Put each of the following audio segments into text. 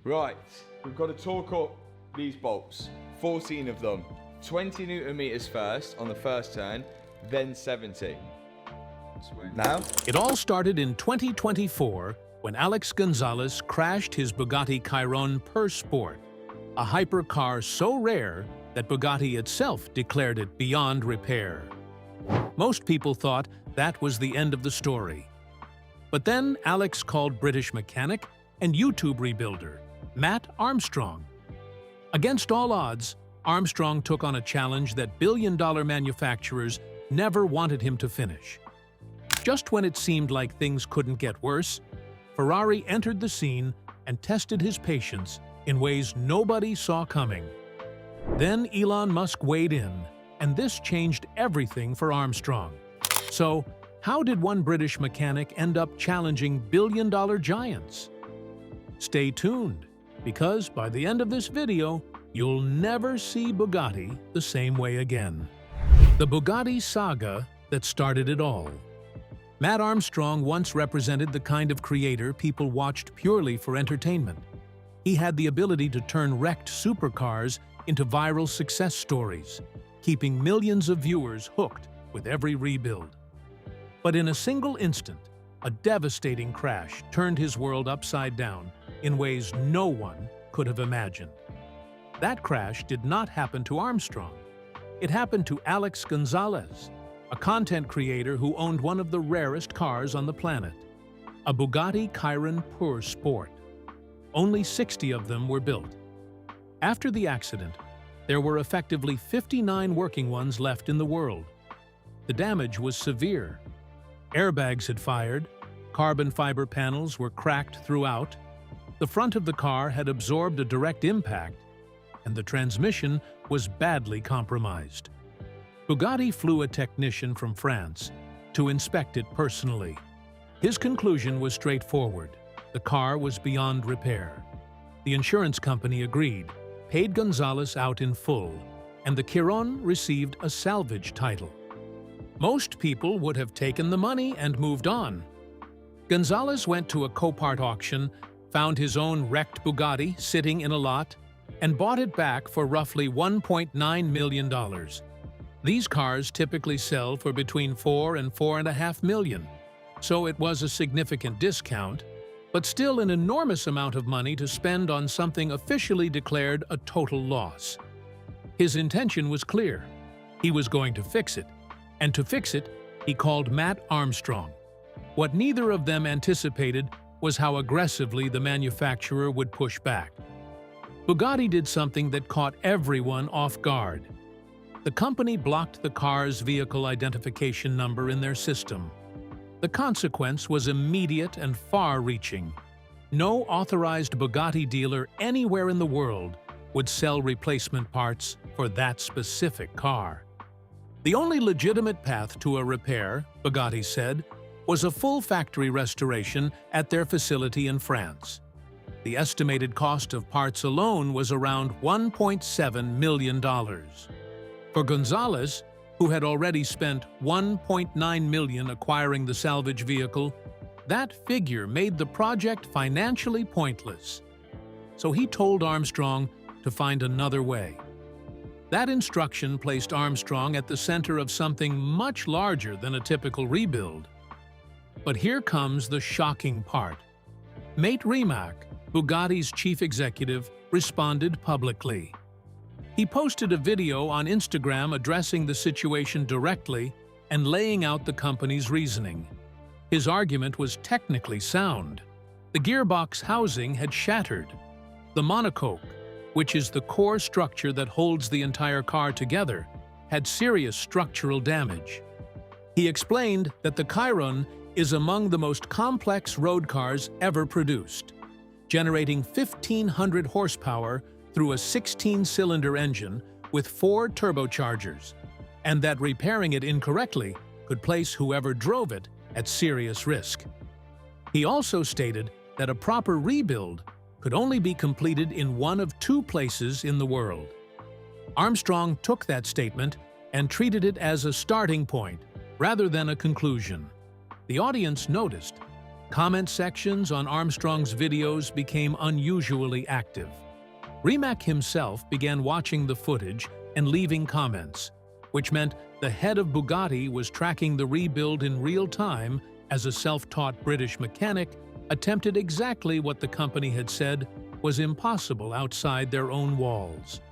Right, we've got to torque up these bolts. 14 of them. 20 Newton meters first on the first turn, then 70. Now? It all started in 2024 when Alex Gonzalez crashed his Bugatti Chiron Pur Sport, a hypercar so rare that Bugatti itself declared it beyond repair. Most people thought that was the end of the story. But then Alex called British mechanic and YouTube rebuilder Matt Armstrong. Against all odds, Armstrong took on a challenge that billion-dollar manufacturers never wanted him to finish. Just when it seemed like things couldn't get worse, Ferrari entered the scene and tested his patience in ways nobody saw coming. Then Elon Musk weighed in, and this changed everything for Armstrong. So, how did one British mechanic end up challenging billion-dollar giants? Stay tuned, because by the end of this video, you'll never see Bugatti the same way again. The Bugatti saga that started it all. Matt Armstrong once represented the kind of creator people watched purely for entertainment. He had the ability to turn wrecked supercars into viral success stories, keeping millions of viewers hooked with every rebuild. But in a single instant, a devastating crash turned his world upside down in ways no one could have imagined. That crash did not happen to Armstrong. It happened to Alex Gonzalez, a content creator who owned one of the rarest cars on the planet, a Bugatti Chiron Pur Sport. Only 60 of them were built. After the accident, there were effectively 59 working ones left in the world. The damage was severe. Airbags had fired, carbon fiber panels were cracked throughout, the front of the car had absorbed a direct impact, and the transmission was badly compromised. Bugatti flew a technician from France to inspect it personally. His conclusion was straightforward. The car was beyond repair. The insurance company agreed, paid Gonzalez out in full, and the Chiron received a salvage title. Most people would have taken the money and moved on. Gonzalez went to a Copart auction, found his own wrecked Bugatti sitting in a lot, and bought it back for roughly $1.9 million. These cars typically sell for between $4 and $4.5 million, so it was a significant discount, but still an enormous amount of money to spend on something officially declared a total loss. His intention was clear. He was going to fix it, and to fix it, he called Matt Armstrong. What neither of them anticipated was how aggressively the manufacturer would push back. Bugatti did something that caught everyone off guard. The company blocked the car's vehicle identification number in their system. The consequence was immediate and far-reaching. No authorized Bugatti dealer anywhere in the world would sell replacement parts for that specific car. The only legitimate path to a repair, Bugatti said, was a full factory restoration at their facility in France. The estimated cost of parts alone was around $1.7 million. For Gonzalez, who had already spent $1.9 million acquiring the salvage vehicle, that figure made the project financially pointless. So he told Armstrong to find another way. That instruction placed Armstrong at the center of something much larger than a typical rebuild. But here comes the shocking part. Mate Rimac, Bugatti's chief executive, responded publicly. He posted a video on Instagram addressing the situation directly and laying out the company's reasoning. His argument was technically sound. The gearbox housing had shattered. The monocoque, which is the core structure that holds the entire car together, had serious structural damage. He explained that the Chiron is among the most complex road cars ever produced, generating 1,500 horsepower through a 16-cylinder engine with 4 turbochargers, and that repairing it incorrectly could place whoever drove it at serious risk. He also stated that a proper rebuild could only be completed in one of 2 places in the world. Armstrong took that statement and treated it as a starting point rather than a conclusion. The audience noticed. Comment sections on Armstrong's videos became unusually active. Rimac himself began watching the footage and leaving comments, which meant the head of Bugatti was tracking the rebuild in real time as a self-taught British mechanic attempted exactly what the company had said was impossible outside their own walls.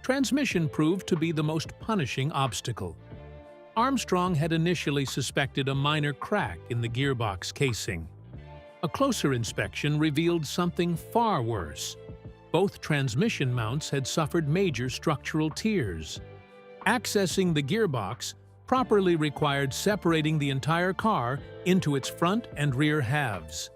Transmission proved to be the most punishing obstacle. Armstrong had initially suspected a minor crack in the gearbox casing. A closer inspection revealed something far worse. Both transmission mounts had suffered major structural tears. Accessing the gearbox properly required separating the entire car into its front and rear halves.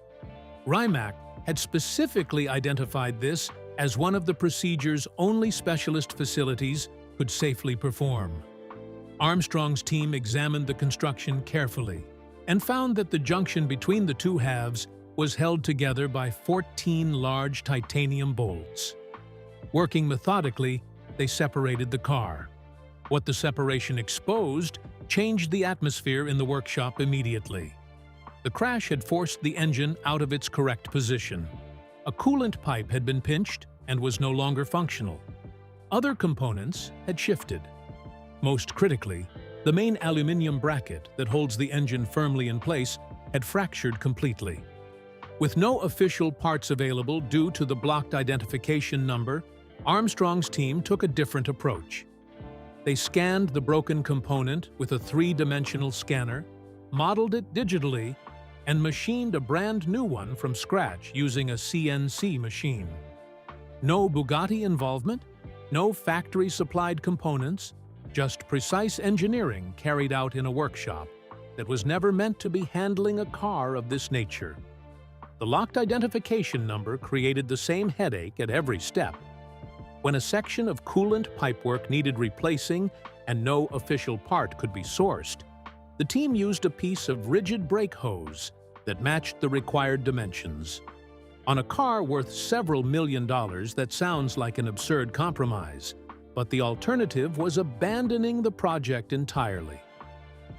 Rimac had specifically identified this as one of the procedure's only specialist facilities could safely perform. Armstrong's team examined the construction carefully and found that the junction between the two halves was held together by 14 large titanium bolts. Working methodically, they separated the car. What the separation exposed changed the atmosphere in the workshop immediately. The crash had forced the engine out of its correct position. A coolant pipe had been pinched and was no longer functional. Other components had shifted. Most critically, the main aluminum bracket that holds the engine firmly in place had fractured completely. With no official parts available due to the blocked identification number, Armstrong's team took a different approach. They scanned the broken component with a three-dimensional scanner, modeled it digitally, and machined a brand new one from scratch using a CNC machine. No Bugatti involvement, no factory-supplied components, just precise engineering carried out in a workshop that was never meant to be handling a car of this nature. The locked identification number created the same headache at every step. When a section of coolant pipework needed replacing and no official part could be sourced, the team used a piece of rigid brake hose that matched the required dimensions. On a car worth several $1 million, that sounds like an absurd compromise, but the alternative was abandoning the project entirely.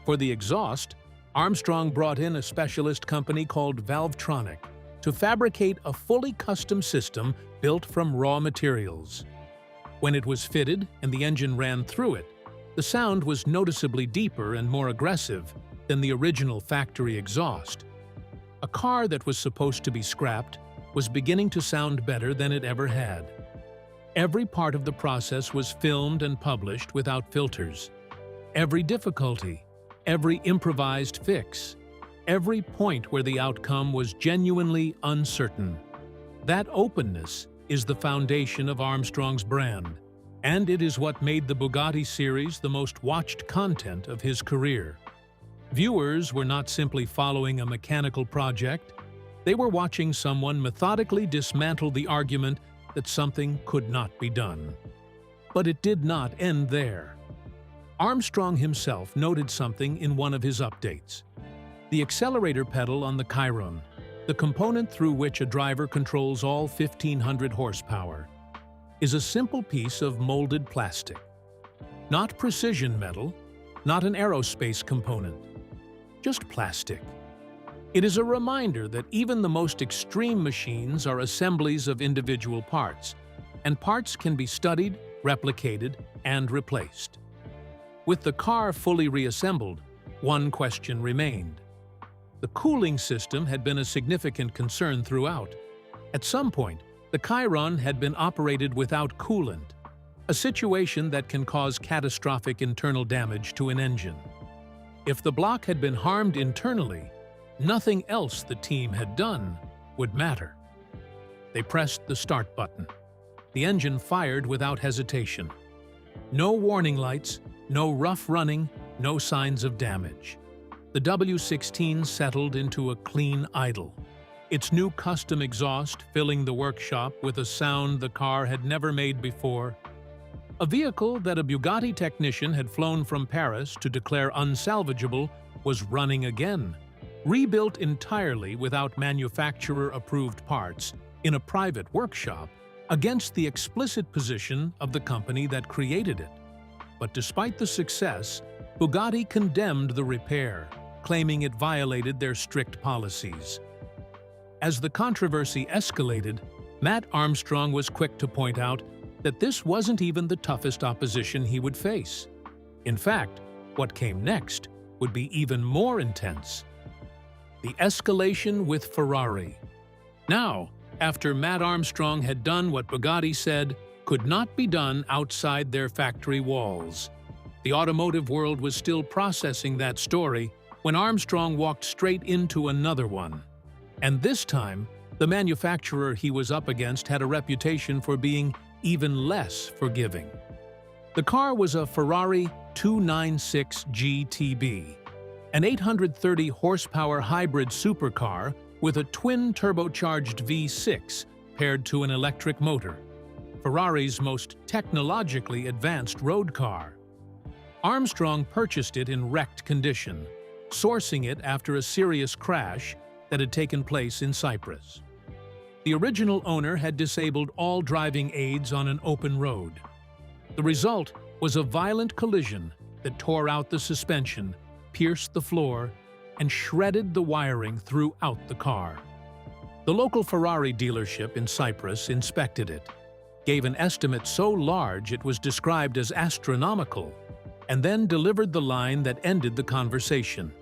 For the exhaust, Armstrong brought in a specialist company called Valvetronic to fabricate a fully custom system built from raw materials. When it was fitted and the engine ran through it, the sound was noticeably deeper and more aggressive than the original factory exhaust. A car that was supposed to be scrapped was beginning to sound better than it ever had. Every part of the process was filmed and published without filters. Every difficulty, every improvised fix, every point where the outcome was genuinely uncertain. That openness is the foundation of Armstrong's brand, and it is what made the Bugatti series the most watched content of his career. Viewers were not simply following a mechanical project, they were watching someone methodically dismantle the argument that something could not be done. But it did not end there. Armstrong himself noted something in one of his updates. The accelerator pedal on the Chiron, the component through which a driver controls all 1,500 horsepower, is a simple piece of molded plastic. Not precision metal, not an aerospace component, just plastic. It is a reminder that even the most extreme machines are assemblies of individual parts, and parts can be studied, replicated, and replaced. With the car fully reassembled, one question remained. The cooling system had been a significant concern throughout. At some point, the Chiron had been operated without coolant, a situation that can cause catastrophic internal damage to an engine. If the block had been harmed internally, nothing else the team had done would matter. They pressed the start button. The engine fired without hesitation. No warning lights, no rough running, no signs of damage. The W16 settled into a clean idle, its new custom exhaust filling the workshop with a sound the car had never made before. A vehicle that a Bugatti technician had flown from Paris to declare unsalvageable was running again, rebuilt entirely without manufacturer-approved parts in a private workshop against the explicit position of the company that created it. But despite the success, Bugatti condemned the repair, claiming it violated their strict policies. As the controversy escalated, Matt Armstrong was quick to point out that this wasn't even the toughest opposition he would face. In fact, what came next would be even more intense. The escalation with Ferrari. Now, after Matt Armstrong had done what Bugatti said could not be done outside their factory walls, the automotive world was still processing that story when Armstrong walked straight into another one. And this time, the manufacturer he was up against had a reputation for being even less forgiving. The car was a Ferrari 296 GTB, an 830-horsepower hybrid supercar with a twin-turbocharged V6 paired to an electric motor, Ferrari's most technologically advanced road car. Armstrong purchased it in wrecked condition, sourcing it after a serious crash that had taken place in Cyprus. The original owner had disabled all driving aids on an open road. The result was a violent collision that tore out the suspension, pierced the floor, and shredded the wiring throughout the car. The local Ferrari dealership in Cyprus inspected it, gave an estimate so large it was described as astronomical, and then delivered the line that ended the conversation.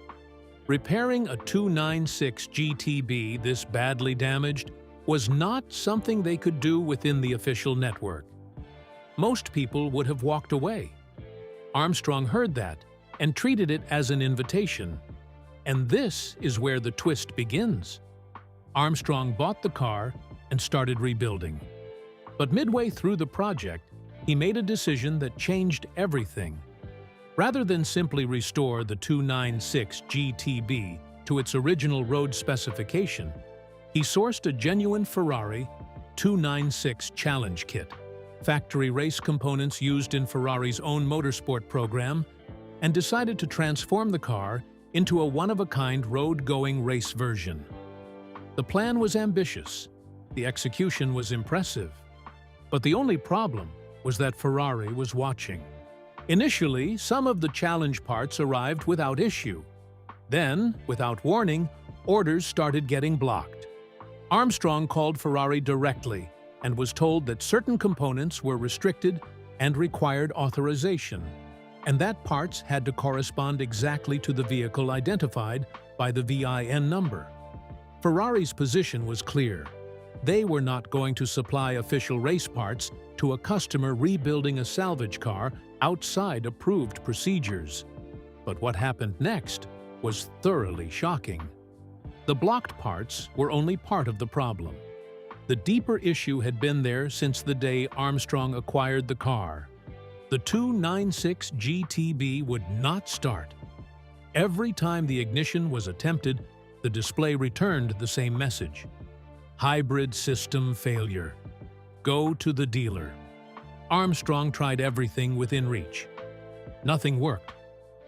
Repairing a 296 GTB this badly damaged was not something they could do within the official network. Most people would have walked away. Armstrong heard that and treated it as an invitation. And this is where the twist begins. Armstrong bought the car and started rebuilding. But midway through the project, he made a decision that changed everything. Rather than simply restore the 296 GTB to its original road specification, he sourced a genuine Ferrari 296 Challenge Kit, factory race components used in Ferrari's own motorsport program, and decided to transform the car into a one-of-a-kind road-going race version. The plan was ambitious, the execution was impressive, but the only problem was that Ferrari was watching. Initially, some of the challenge parts arrived without issue. Then, without warning, orders started getting blocked. Armstrong called Ferrari directly and was told that certain components were restricted and required authorization, and that parts had to correspond exactly to the vehicle identified by the VIN number. Ferrari's position was clear. They were not going to supply official race parts to a customer rebuilding a salvage car outside approved procedures. But what happened next was thoroughly shocking. The blocked parts were only part of the problem. The deeper issue had been there since the day Armstrong acquired the car. The 296 GTB would not start. Every time the ignition was attempted, the display returned the same message: hybrid system failure. Go to the dealer. Armstrong tried everything within reach. Nothing worked.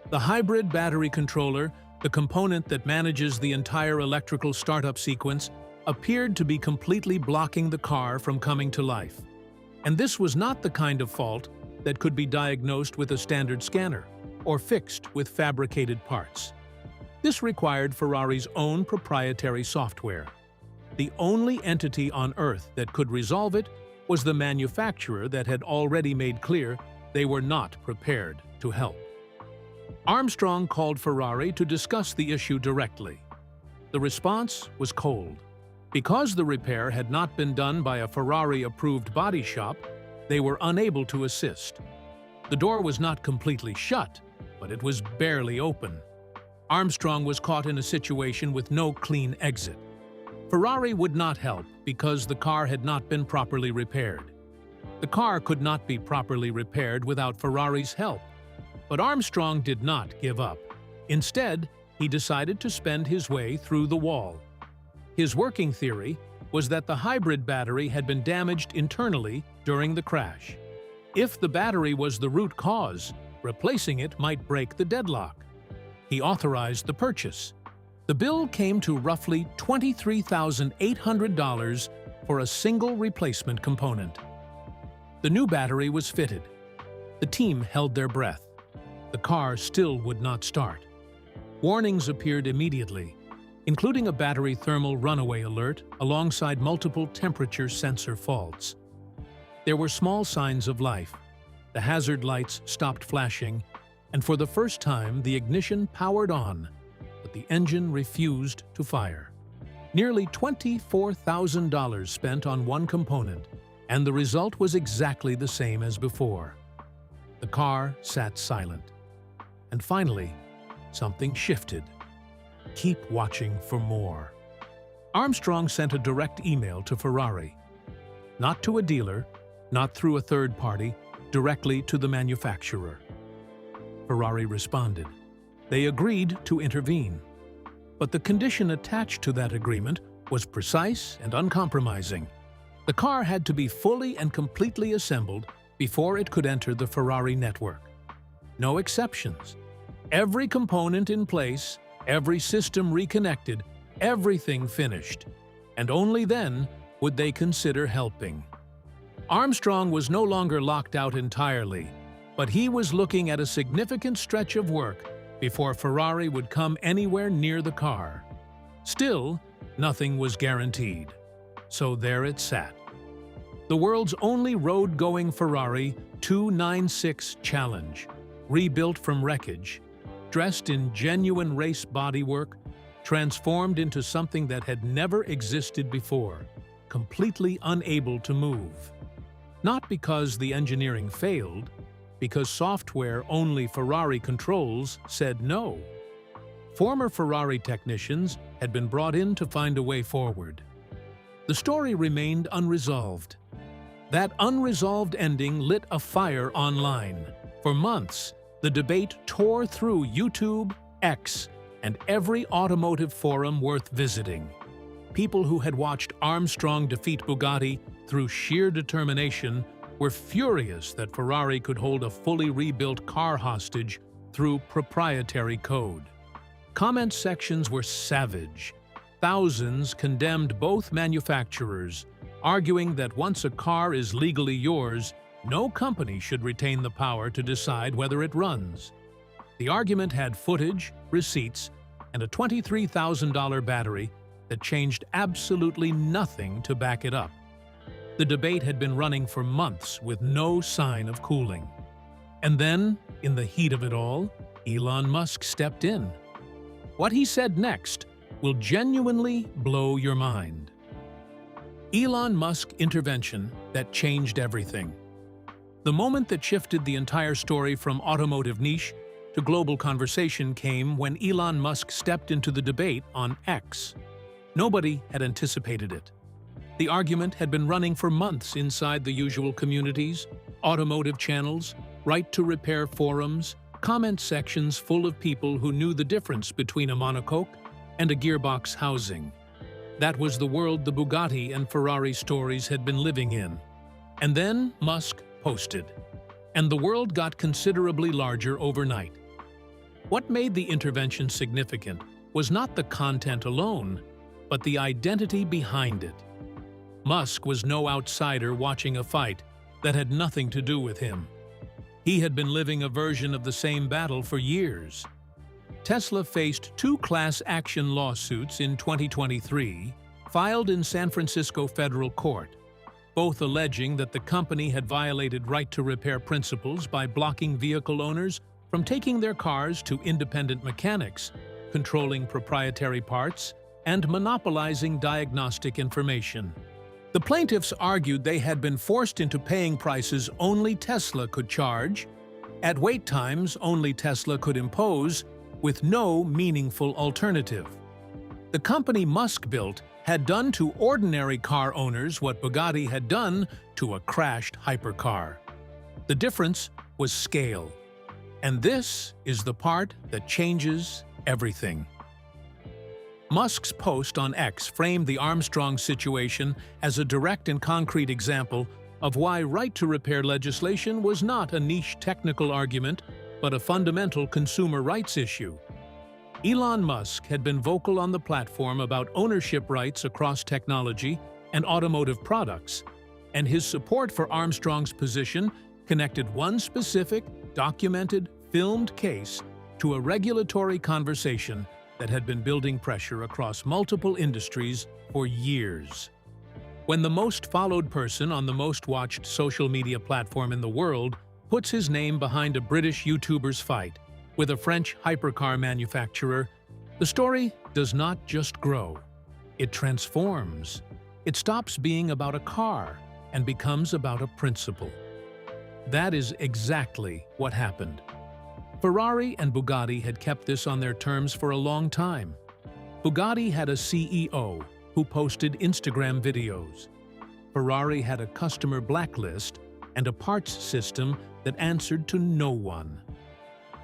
The hybrid battery controller, the component that manages the entire electrical startup sequence, appeared to be completely blocking the car from coming to life. And this was not the kind of fault that could be diagnosed with a standard scanner or fixed with fabricated parts. This required Ferrari's own proprietary software. The only entity on Earth that could resolve it was the manufacturer that had already made clear they were not prepared to help. Armstrong called Ferrari to discuss the issue directly. The response was cold. Because the repair had not been done by a Ferrari-approved body shop, they were unable to assist. The door was not completely shut, but it was barely open. Armstrong was caught in a situation with no clean exit. Ferrari would not help because the car had not been properly repaired. The car could not be properly repaired without Ferrari's help. But Armstrong did not give up. Instead, he decided to spend his way through the wall. His working theory was that the hybrid battery had been damaged internally during the crash. If the battery was the root cause, replacing it might break the deadlock. He authorized the purchase. The bill came to roughly $23,800 for a single replacement component. The new battery was fitted. The team held their breath. The car still would not start. Warnings appeared immediately. including a battery thermal runaway alert alongside multiple temperature sensor faults. There were small signs of life. The hazard lights stopped flashing, and for the first time the ignition powered on, but the engine refused to fire. Nearly $24,000 spent on one component, and the result was exactly the same as before. The car sat silent. And finally, something shifted. Keep watching for more. Armstrong sent a direct email to Ferrari. Not to a dealer, not through a third party, directly to the manufacturer. Ferrari responded. They agreed to intervene. But the condition attached to that agreement was precise and uncompromising. The car had to be fully and completely assembled before it could enter the Ferrari network. No exceptions. Every component in place, every system reconnected, everything finished. And only then would they consider helping. Armstrong was no longer locked out entirely, but he was looking at a significant stretch of work before Ferrari would come anywhere near the car. Still, nothing was guaranteed. So there it sat. The world's only road-going Ferrari 296 Challenge, rebuilt from wreckage, dressed in genuine race bodywork, transformed into something that had never existed before, completely unable to move. Not because the engineering failed, because software only Ferrari controls said no. Former Ferrari technicians had been brought in to find a way forward. The story remained unresolved. That unresolved ending lit a fire online. For months, the debate tore through YouTube, X, and every automotive forum worth visiting. People who had watched Armstrong defeat Bugatti through sheer determination were furious that Ferrari could hold a fully rebuilt car hostage through proprietary code. Comment sections were savage. Thousands condemned both manufacturers, arguing that once a car is legally yours, no company should retain the power to decide whether it runs. The argument had footage, receipts, and a $23,000 battery that changed absolutely nothing to back it up. The debate had been running for months with no sign of cooling. And then, in the heat of it all, Elon Musk stepped in. What he said next will genuinely blow your mind. Elon Musk's intervention that changed everything. The moment that shifted the entire story from automotive niche to global conversation came when Elon Musk stepped into the debate on X. Nobody had anticipated it. The argument had been running for months inside the usual communities, automotive channels, right-to-repair forums, comment sections full of people who knew the difference between a monocoque and a gearbox housing. That was the world the Bugatti and Ferrari stories had been living in. And then Musk posted, and the world got considerably larger overnight. What made the intervention significant was not the content alone, but the identity behind it. Musk was no outsider watching a fight that had nothing to do with him. He had been living a version of the same battle for years. Tesla faced 2 class action lawsuits in 2023, filed in San Francisco federal court, both alleging that the company had violated right-to-repair principles by blocking vehicle owners from taking their cars to independent mechanics, controlling proprietary parts, and monopolizing diagnostic information. The plaintiffs argued they had been forced into paying prices only Tesla could charge, at wait times only Tesla could impose, with no meaningful alternative. The company Musk built had done to ordinary car owners what Bugatti had done to a crashed hypercar. The difference was scale. And this is the part that changes everything. Musk's post on X framed the Armstrong situation as a direct and concrete example of why right-to-repair legislation was not a niche technical argument, but a fundamental consumer rights issue. Elon Musk had been vocal on the platform about ownership rights across technology and automotive products, and his support for Armstrong's position connected one specific, documented, filmed case to a regulatory conversation that had been building pressure across multiple industries for years. When the most followed person on the most watched social media platform in the world puts his name behind a British YouTuber's fight with a French hypercar manufacturer, the story does not just grow. It transforms. It stops being about a car and becomes about a principle. That is exactly what happened. Ferrari and Bugatti had kept this on their terms for a long time. Bugatti had a CEO who posted Instagram videos. Ferrari had a customer blacklist and a parts system that answered to no one.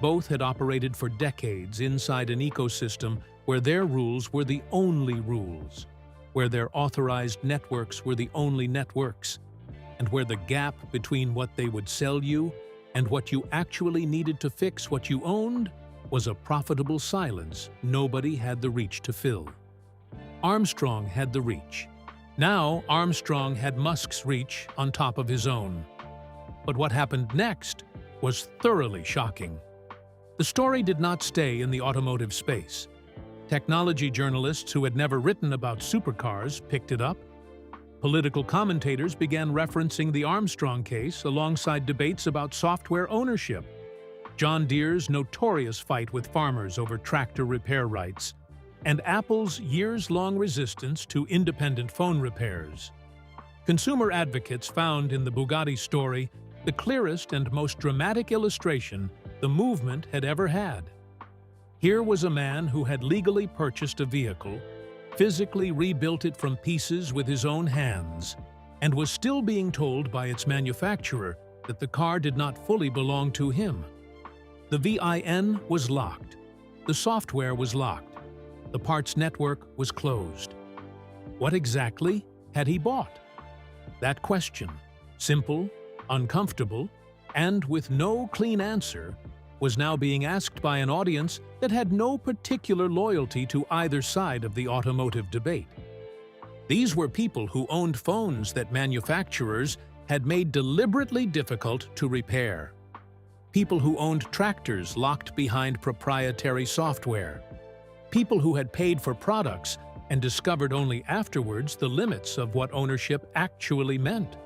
Both had operated for decades inside an ecosystem where their rules were the only rules, where their authorized networks were the only networks, and where the gap between what they would sell you and what you actually needed to fix what you owned was a profitable silence nobody had the reach to fill. Armstrong had the reach. Now Armstrong had Musk's reach on top of his own. But what happened next was thoroughly shocking. The story did not stay in the automotive space. Technology journalists who had never written about supercars picked it up. Political commentators began referencing the Armstrong case alongside debates about software ownership, John Deere's notorious fight with farmers over tractor repair rights, and Apple's years-long resistance to independent phone repairs. Consumer advocates found in the Bugatti story the clearest and most dramatic illustration the movement had ever had. Here was a man who had legally purchased a vehicle, physically rebuilt it from pieces with his own hands, and was still being told by its manufacturer that the car did not fully belong to him. The VIN was locked. The software was locked. The parts network was closed. What exactly had he bought? That question, simple, uncomfortable, and with no clean answer, was now being asked by an audience that had no particular loyalty to either side of the automotive debate. These were people who owned phones that manufacturers had made deliberately difficult to repair. People who owned tractors locked behind proprietary software. People who had paid for products and discovered only afterwards the limits of what ownership actually meant.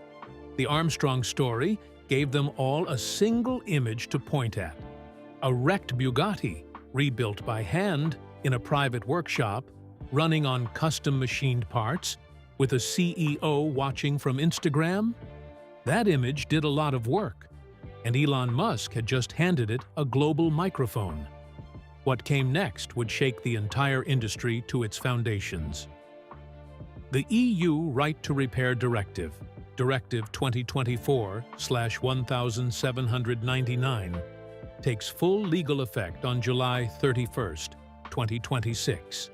The Armstrong story gave them all a single image to point at. A wrecked Bugatti, rebuilt by hand in a private workshop, running on custom-machined parts, with a CEO watching from Instagram? That image did a lot of work, and Elon Musk had just handed it a global microphone. What came next would shake the entire industry to its foundations. The EU Right to Repair Directive, Directive 2024/1799, takes full legal effect on July 31st, 2026.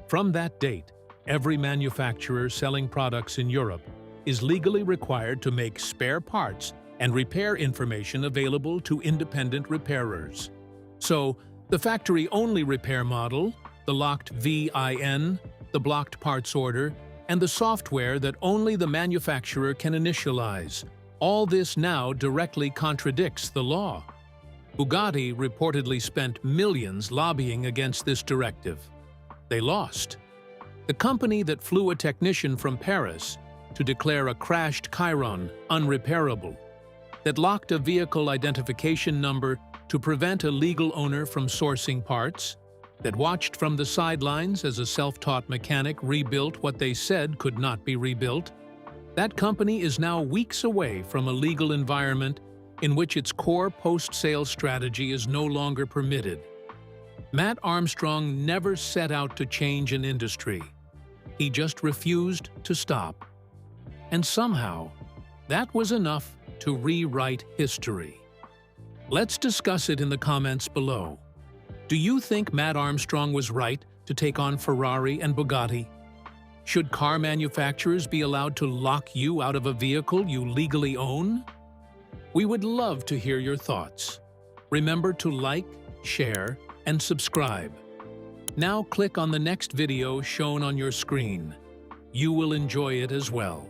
From that date, every manufacturer selling products in Europe is legally required to make spare parts and repair information available to independent repairers. So, the factory-only repair model, the locked VIN, the blocked parts order, and the software that only the manufacturer can initialize, all this now directly contradicts the law. Bugatti reportedly spent millions lobbying against this directive. They lost. The company that flew a technician from Paris to declare a crashed Chiron unrepairable, that locked a vehicle identification number to prevent a legal owner from sourcing parts, that watched from the sidelines as a self-taught mechanic rebuilt what they said could not be rebuilt, that company is now weeks away from a legal environment in which its core post-sale strategy is no longer permitted. Matt Armstrong never set out to change an industry. He just refused to stop. And somehow, that was enough to rewrite history. Let's discuss it in the comments below. Do you think Matt Armstrong was right to take on Ferrari and Bugatti? Should car manufacturers be allowed to lock you out of a vehicle you legally own? We would love to hear your thoughts. Remember to like, share, and subscribe. Now click on the next video shown on your screen. You will enjoy it as well.